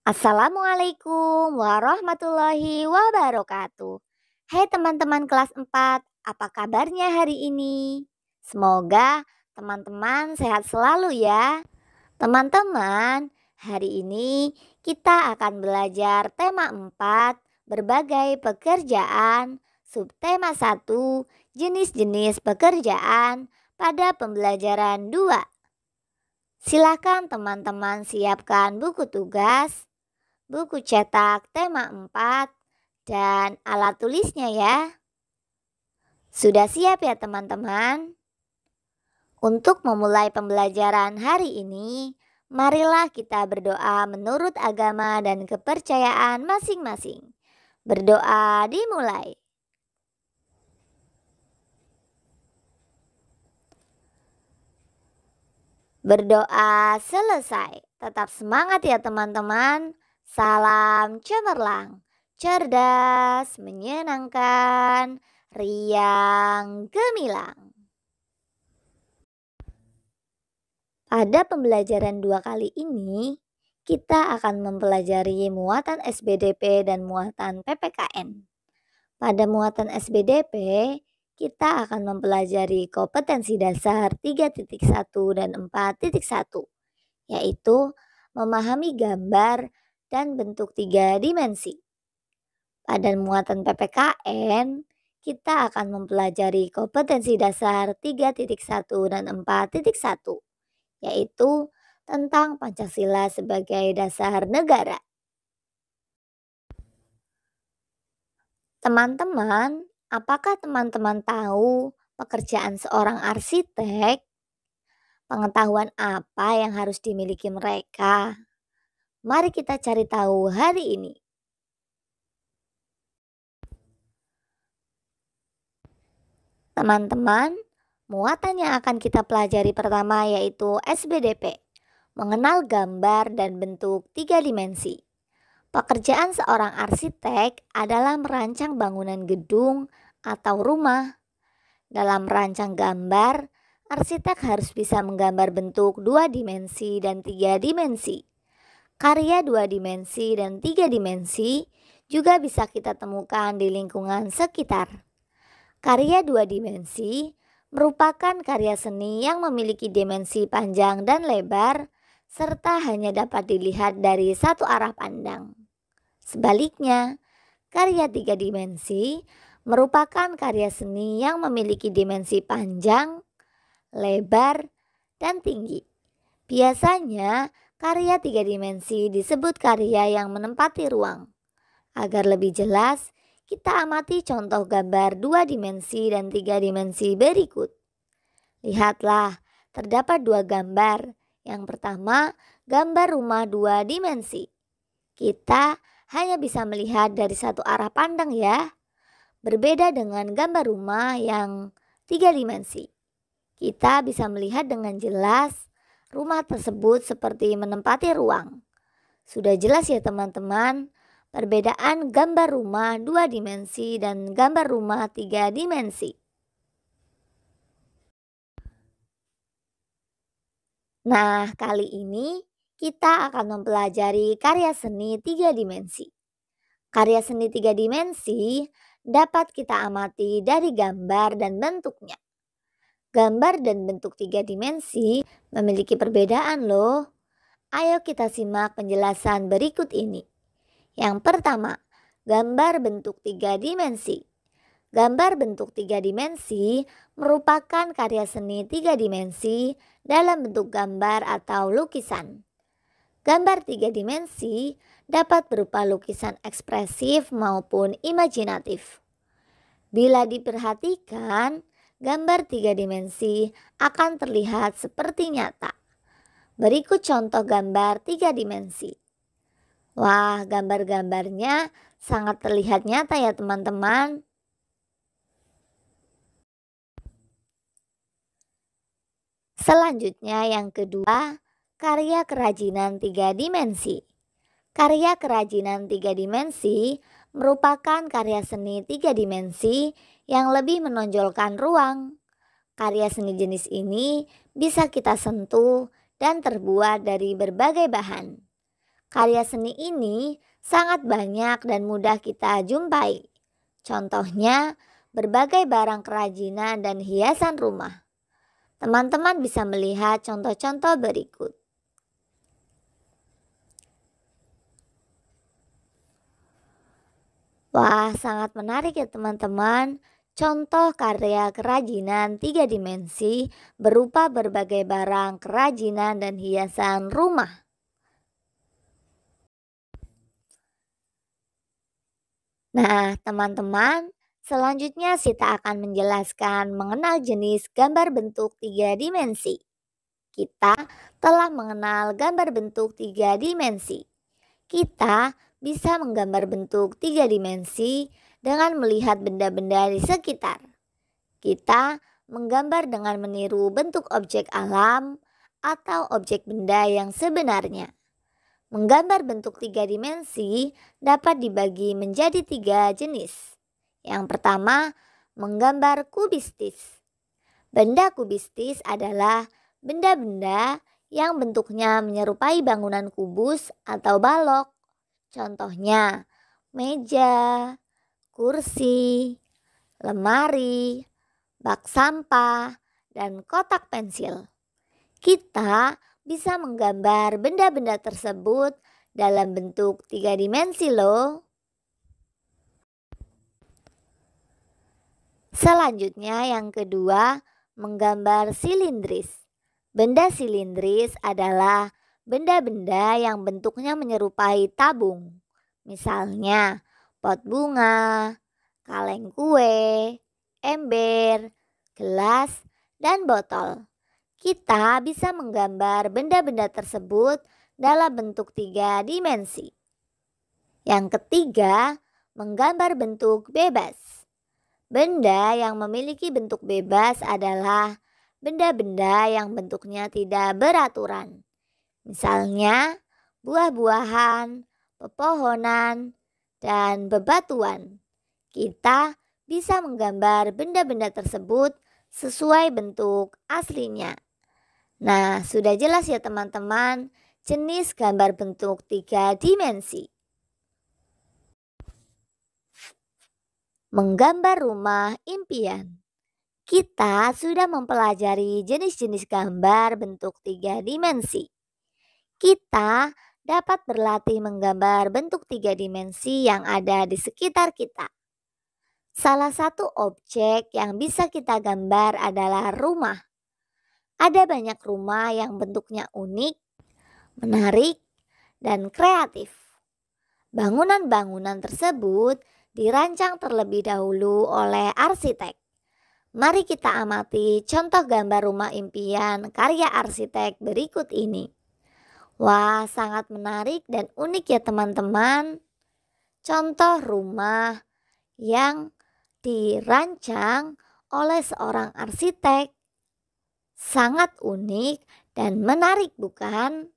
Assalamualaikum warahmatullahi wabarakatuh. Hai teman-teman kelas 4, apa kabarnya hari ini? Semoga teman-teman sehat selalu ya. Teman-teman, hari ini kita akan belajar tema 4, berbagai pekerjaan, subtema 1, jenis-jenis pekerjaan pada pembelajaran 2. Silakan teman-teman siapkan buku tugas, buku cetak tema 4, dan alat tulisnya ya. Sudah siap ya teman-teman? Untuk memulai pembelajaran hari ini, marilah kita berdoa menurut agama dan kepercayaan masing-masing. Berdoa dimulai. Berdoa selesai. Tetap semangat ya teman-teman. Salam cemerlang, cerdas, menyenangkan, riang, gemilang. Pada pembelajaran 2 kali ini, kita akan mempelajari muatan SBDP dan muatan PPKN. Pada muatan SBDP, kita akan mempelajari kompetensi dasar 3.1 dan 4.1, yaitu memahami gambar dan bentuk 3 dimensi. Pada muatan PPKN, kita akan mempelajari kompetensi dasar 3.1 dan 4.1, yaitu tentang Pancasila sebagai dasar negara. Teman-teman, apakah teman-teman tahu pekerjaan seorang arsitek? Pengetahuan apa yang harus dimiliki mereka? Mari kita cari tahu hari ini. Teman-teman, muatan yang akan kita pelajari pertama yaitu SBDP, mengenal gambar dan bentuk 3 dimensi. Pekerjaan seorang arsitek adalah merancang bangunan gedung atau rumah. Dalam merancang gambar, arsitek harus bisa menggambar bentuk 2 dimensi dan 3 dimensi. Karya 2 dimensi dan 3 dimensi juga bisa kita temukan di lingkungan sekitar. Karya 2 dimensi merupakan karya seni yang memiliki dimensi panjang dan lebar, serta hanya dapat dilihat dari satu arah pandang. Sebaliknya, karya 3 dimensi merupakan karya seni yang memiliki dimensi panjang, lebar, dan tinggi. Biasanya, karya 3 dimensi disebut karya yang menempati ruang. Agar lebih jelas, kita amati contoh gambar 2 dimensi dan 3 dimensi berikut. Lihatlah, terdapat 2 gambar. Yang pertama, gambar rumah 2 dimensi. Kita hanya bisa melihat dari satu arah pandang ya. Berbeda dengan gambar rumah yang 3 dimensi. Kita bisa melihat dengan jelas rumah tersebut seperti menempati ruang. Sudah jelas ya teman-teman, perbedaan gambar rumah 2 dimensi dan gambar rumah 3 dimensi. Nah, kali ini kita akan mempelajari karya seni 3 dimensi. Karya seni 3 dimensi dapat kita amati dari gambar dan bentuknya. Gambar dan bentuk 3 dimensi memiliki perbedaan loh. Ayo kita simak penjelasan berikut ini. Yang pertama, gambar bentuk 3 dimensi. Gambar bentuk 3 dimensi merupakan karya seni 3 dimensi dalam bentuk gambar atau lukisan. Gambar 3 dimensi dapat berupa lukisan ekspresif maupun imajinatif. Bila diperhatikan, gambar 3 dimensi akan terlihat seperti nyata. Berikut contoh gambar 3 dimensi. Wah, gambar-gambarnya sangat terlihat nyata ya teman-teman. Selanjutnya yang kedua, karya kerajinan 3 dimensi. Karya kerajinan 3 dimensi merupakan karya seni 3 dimensi yang lebih menonjolkan ruang. Karya seni jenis ini bisa kita sentuh dan terbuat dari berbagai bahan. Karya seni ini sangat banyak dan mudah kita jumpai. Contohnya, berbagai barang kerajinan dan hiasan rumah. Teman-teman bisa melihat contoh-contoh berikut. Wah, sangat menarik ya teman-teman. Contoh karya kerajinan 3 dimensi berupa berbagai barang kerajinan dan hiasan rumah. Nah, teman-teman, selanjutnya Sita akan menjelaskan mengenal jenis gambar bentuk 3 dimensi. Kita telah mengenal gambar bentuk 3 dimensi. Kita bisa menggambar bentuk 3 dimensi dengan melihat benda-benda di sekitar. Kita menggambar dengan meniru bentuk objek alam atau objek benda yang sebenarnya. Menggambar bentuk 3 dimensi dapat dibagi menjadi 3 jenis. Yang pertama, menggambar kubistis. Benda kubistis adalah benda-benda yang bentuknya menyerupai bangunan kubus atau balok. Contohnya, meja, kursi, lemari, bak sampah, dan kotak pensil. Kita bisa menggambar benda-benda tersebut dalam bentuk 3 dimensi loh. Selanjutnya yang kedua, menggambar silindris. Benda silindris adalah benda-benda yang bentuknya menyerupai tabung. Misalnya pot bunga, kaleng kue, ember, gelas, dan botol. Kita bisa menggambar benda-benda tersebut dalam bentuk 3 dimensi. Yang ketiga, menggambar bentuk bebas. Benda yang memiliki bentuk bebas adalah benda-benda yang bentuknya tidak beraturan. Misalnya, buah-buahan, pepohonan, dan bebatuan. Kita bisa menggambar benda-benda tersebut sesuai bentuk aslinya. Nah, sudah jelas ya teman-teman, jenis gambar bentuk 3 dimensi. Menggambar rumah impian. Kita sudah mempelajari jenis-jenis gambar bentuk 3 dimensi. Kita dapat berlatih menggambar bentuk 3 dimensi yang ada di sekitar kita. Salah satu objek yang bisa kita gambar adalah rumah. Ada banyak rumah yang bentuknya unik, menarik, dan kreatif. Bangunan-bangunan tersebut dirancang terlebih dahulu oleh arsitek. Mari kita amati contoh gambar rumah impian karya arsitek berikut ini. Wah, sangat menarik dan unik ya teman-teman. Contoh rumah yang dirancang oleh seorang arsitek. Sangat unik dan menarik bukan?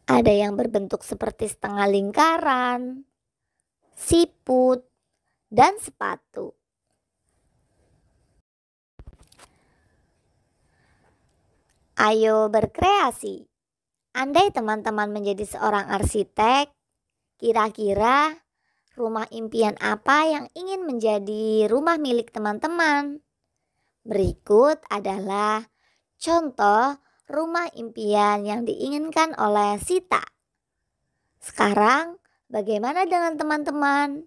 Ada yang berbentuk seperti setengah lingkaran, siput, dan sepatu. Ayo berkreasi. Andai teman-teman menjadi seorang arsitek, kira-kira rumah impian apa yang ingin menjadi rumah milik teman-teman? Berikut adalah contoh rumah impian yang diinginkan oleh Sita. Sekarang, bagaimana dengan teman-teman?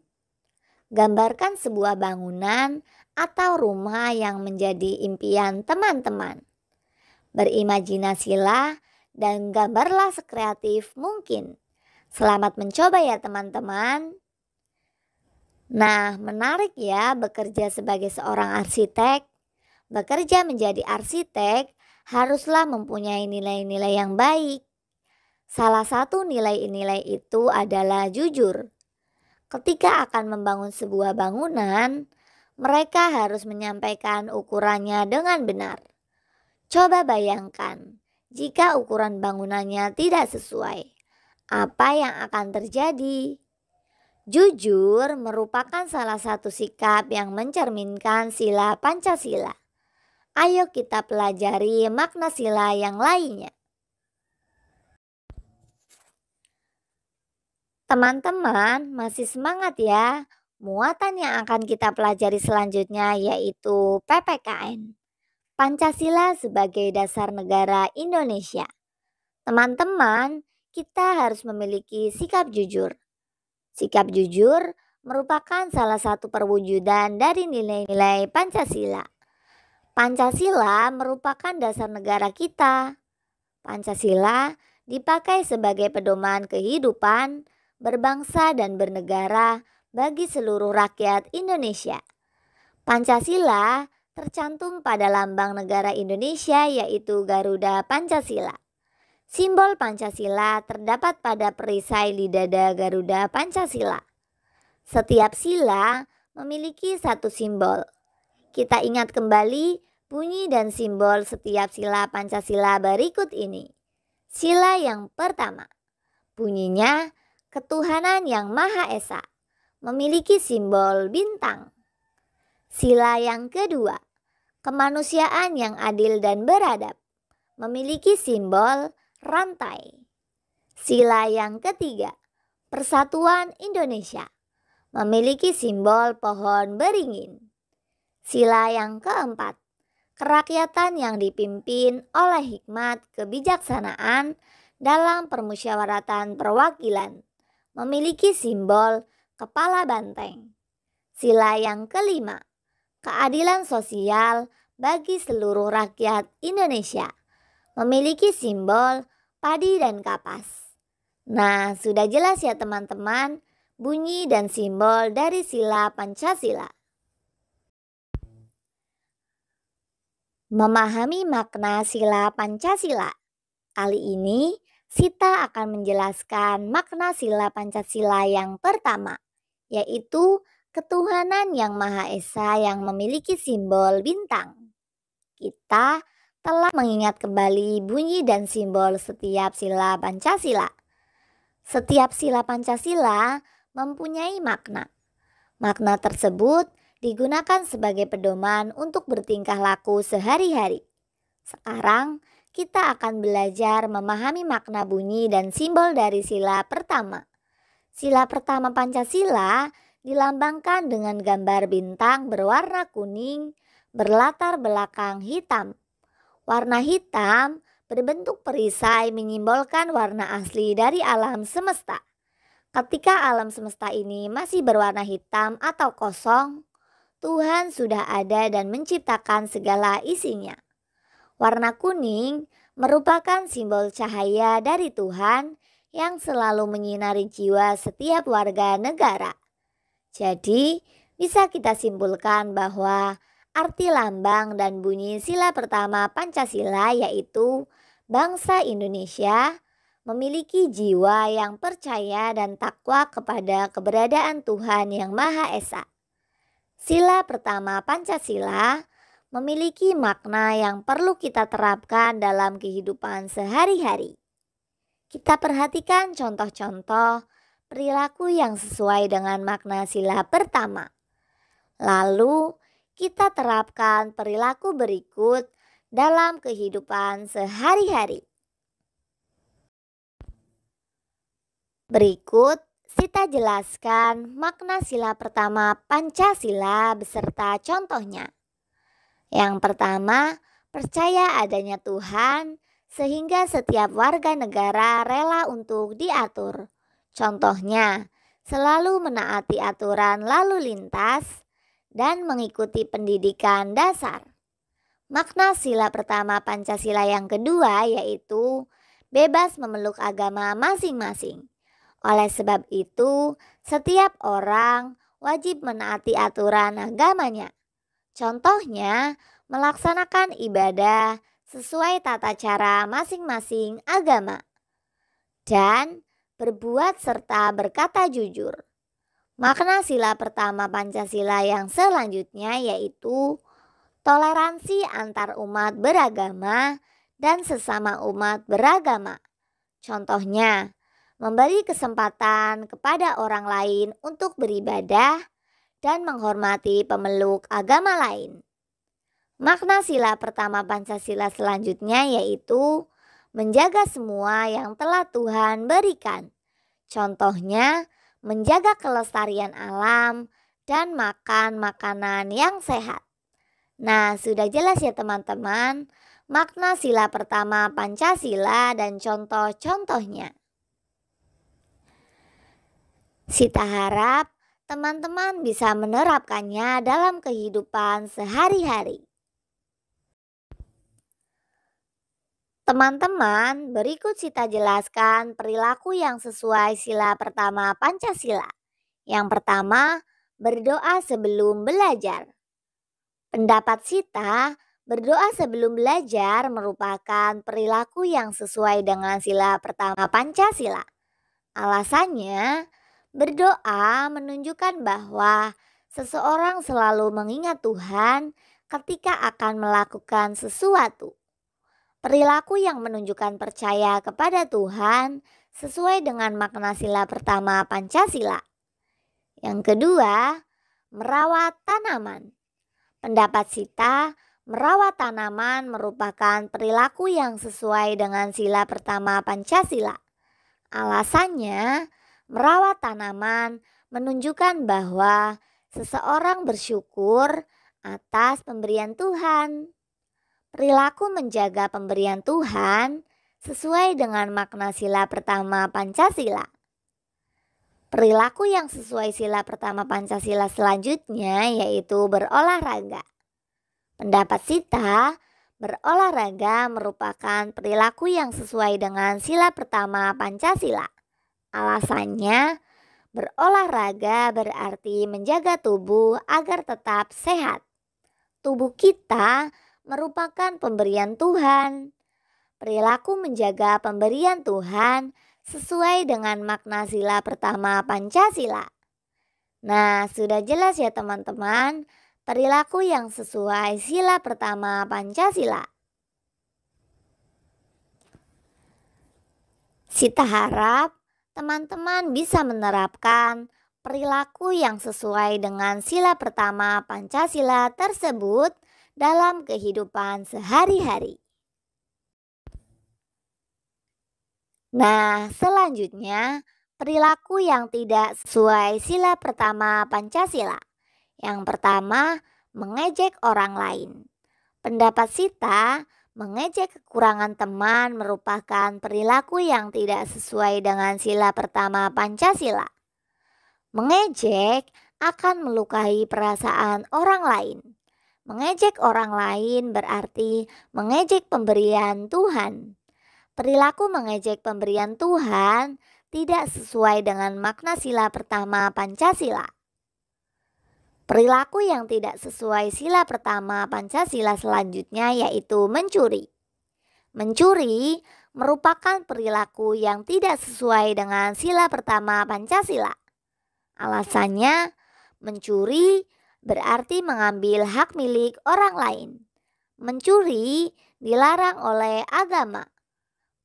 Gambarkan sebuah bangunan atau rumah yang menjadi impian teman-teman. Berimajinasilah dan gambarlah sekreatif mungkin. Selamat mencoba ya teman-teman. Nah, menarik ya bekerja sebagai seorang arsitek. Bekerja menjadi arsitek haruslah mempunyai nilai-nilai yang baik. Salah satu nilai-nilai itu adalah jujur. Ketika akan membangun sebuah bangunan, mereka harus menyampaikan ukurannya dengan benar. Coba bayangkan, jika ukuran bangunannya tidak sesuai, apa yang akan terjadi? Jujur merupakan salah satu sikap yang mencerminkan sila Pancasila. Ayo kita pelajari makna sila yang lainnya. Teman-teman masih semangat ya? Muatan yang akan kita pelajari selanjutnya yaitu PPKN, Pancasila sebagai dasar negara Indonesia. Teman-teman, kita harus memiliki sikap jujur. Sikap jujur merupakan salah satu perwujudan dari nilai-nilai Pancasila. Pancasila merupakan dasar negara kita. Pancasila dipakai sebagai pedoman kehidupan, berbangsa dan bernegara bagi seluruh rakyat Indonesia. Pancasila tercantum pada lambang negara Indonesia yaitu Garuda Pancasila. Simbol Pancasila terdapat pada perisai di dada Garuda Pancasila. Setiap sila memiliki satu simbol. Kita ingat kembali bunyi dan simbol setiap sila Pancasila berikut ini. Sila yang pertama, bunyinya ketuhanan yang Maha Esa, memiliki simbol bintang. Sila yang kedua, kemanusiaan yang adil dan beradab, memiliki simbol rantai. Sila yang ketiga, persatuan Indonesia, memiliki simbol pohon beringin. Sila yang keempat, kerakyatan yang dipimpin oleh hikmat kebijaksanaan dalam permusyawaratan perwakilan, memiliki simbol kepala banteng. Sila yang kelima, keadilan sosial bagi seluruh rakyat Indonesia, memiliki simbol padi dan kapas. Nah, sudah jelas ya teman-teman, bunyi dan simbol dari sila Pancasila. Memahami makna sila Pancasila. Kali ini, Sita akan menjelaskan makna sila Pancasila yang pertama, yaitu ketuhanan yang Maha Esa yang memiliki simbol bintang. Kita telah mengingat kembali bunyi dan simbol setiap sila Pancasila. Setiap sila Pancasila mempunyai makna. Makna tersebut digunakan sebagai pedoman untuk bertingkah laku sehari-hari. Sekarang kita akan belajar memahami makna bunyi dan simbol dari sila pertama. Sila pertama Pancasila dilambangkan dengan gambar bintang berwarna kuning berlatar belakang hitam. Warna hitam berbentuk perisai menyimbolkan warna asli dari alam semesta. Ketika alam semesta ini masih berwarna hitam atau kosong, Tuhan sudah ada dan menciptakan segala isinya. Warna kuning merupakan simbol cahaya dari Tuhan yang selalu menyinari jiwa setiap warga negara. Jadi, bisa kita simpulkan bahwa arti lambang dan bunyi sila pertama Pancasila yaitu bangsa Indonesia memiliki jiwa yang percaya dan takwa kepada keberadaan Tuhan yang Maha Esa. Sila pertama Pancasila memiliki makna yang perlu kita terapkan dalam kehidupan sehari-hari. Kita perhatikan contoh-contoh perilaku yang sesuai dengan makna sila pertama. Lalu, kita terapkan perilaku berikut dalam kehidupan sehari-hari. Berikut Sita jelaskan makna sila pertama Pancasila beserta contohnya. Yang pertama, percaya adanya Tuhan sehingga setiap warga negara rela untuk diatur. Contohnya, selalu menaati aturan lalu lintas dan mengikuti pendidikan dasar. Makna sila pertama Pancasila yang kedua yaitu bebas memeluk agama masing-masing. Oleh sebab itu, setiap orang wajib menaati aturan agamanya. Contohnya, melaksanakan ibadah sesuai tata cara masing-masing agama dan berbuat serta berkata jujur. Makna sila pertama Pancasila yang selanjutnya yaitu toleransi antar umat beragama dan sesama umat beragama. Contohnya, memberi kesempatan kepada orang lain untuk beribadah dan menghormati pemeluk agama lain. Makna sila pertama Pancasila selanjutnya yaitu menjaga semua yang telah Tuhan berikan. Contohnya, menjaga kelestarian alam dan makan makanan yang sehat. Nah, sudah jelas ya teman-teman, makna sila pertama Pancasila dan contoh-contohnya. Sita harap teman-teman bisa menerapkannya dalam kehidupan sehari-hari. Teman-teman, berikut Sita jelaskan perilaku yang sesuai sila pertama Pancasila. Yang pertama, berdoa sebelum belajar. Pendapat Sita, berdoa sebelum belajar merupakan perilaku yang sesuai dengan sila pertama Pancasila. Alasannya, berdoa menunjukkan bahwa seseorang selalu mengingat Tuhan ketika akan melakukan sesuatu. Perilaku yang menunjukkan percaya kepada Tuhan sesuai dengan makna sila pertama Pancasila. Yang kedua, merawat tanaman. Pendapat Sita, merawat tanaman merupakan perilaku yang sesuai dengan sila pertama Pancasila. Alasannya, merawat tanaman menunjukkan bahwa seseorang bersyukur atas pemberian Tuhan. Perilaku menjaga pemberian Tuhan sesuai dengan makna sila pertama Pancasila. Perilaku yang sesuai sila pertama Pancasila selanjutnya yaitu berolahraga. Pendapat Sita, berolahraga merupakan perilaku yang sesuai dengan sila pertama Pancasila. Alasannya, berolahraga berarti menjaga tubuh agar tetap sehat. Tubuh kita merupakan pemberian Tuhan. Perilaku menjaga pemberian Tuhan sesuai dengan makna sila pertama Pancasila. Nah, sudah jelas ya teman-teman, perilaku yang sesuai sila pertama Pancasila. Sita harap teman-teman bisa menerapkan perilaku yang sesuai dengan sila pertama Pancasila tersebut dalam kehidupan sehari-hari. Nah, selanjutnya perilaku yang tidak sesuai sila pertama Pancasila. Yang pertama, mengejek orang lain. Pendapat Sita, mengejek kekurangan teman merupakan perilaku yang tidak sesuai dengan sila pertama Pancasila. Mengejek akan melukai perasaan orang lain. Mengejek orang lain berarti mengejek pemberian Tuhan. Perilaku mengejek pemberian Tuhan tidak sesuai dengan makna sila pertama Pancasila. Perilaku yang tidak sesuai sila pertama Pancasila selanjutnya yaitu mencuri. Mencuri merupakan perilaku yang tidak sesuai dengan sila pertama Pancasila. Alasannya, mencuri berarti mengambil hak milik orang lain. Mencuri dilarang oleh agama.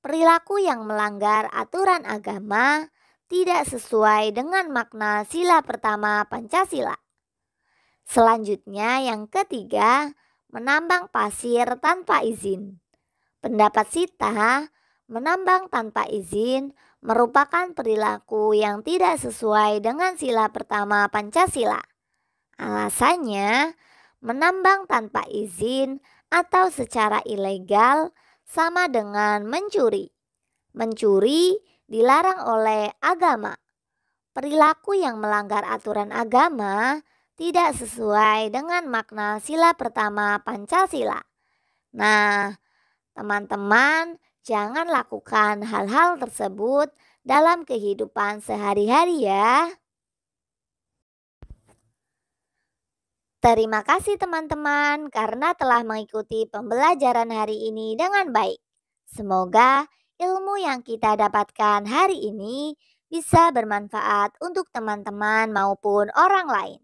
Perilaku yang melanggar aturan agama tidak sesuai dengan makna sila pertama Pancasila. Selanjutnya yang ketiga, menambang pasir tanpa izin. Pendapat Sita, menambang tanpa izin merupakan perilaku yang tidak sesuai dengan sila pertama Pancasila. Alasannya, menambang tanpa izin atau secara ilegal sama dengan mencuri. Mencuri dilarang oleh agama. Perilaku yang melanggar aturan agama tidak sesuai dengan makna sila pertama Pancasila. Nah, teman-teman, jangan lakukan hal-hal tersebut dalam kehidupan sehari-hari ya. Terima kasih teman-teman karena telah mengikuti pembelajaran hari ini dengan baik. Semoga ilmu yang kita dapatkan hari ini bisa bermanfaat untuk teman-teman maupun orang lain.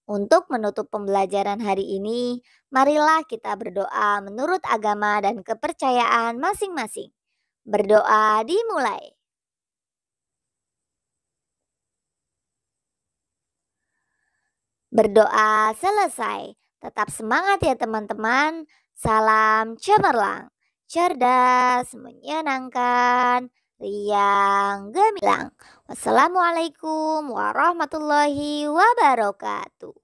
Untuk menutup pembelajaran hari ini, marilah kita berdoa menurut agama dan kepercayaan masing-masing. Berdoa dimulai. Berdoa selesai. Tetap semangat ya teman-teman. Salam cemerlang, cerdas, menyenangkan, riang gemilang. Wassalamualaikum warahmatullahi wabarakatuh.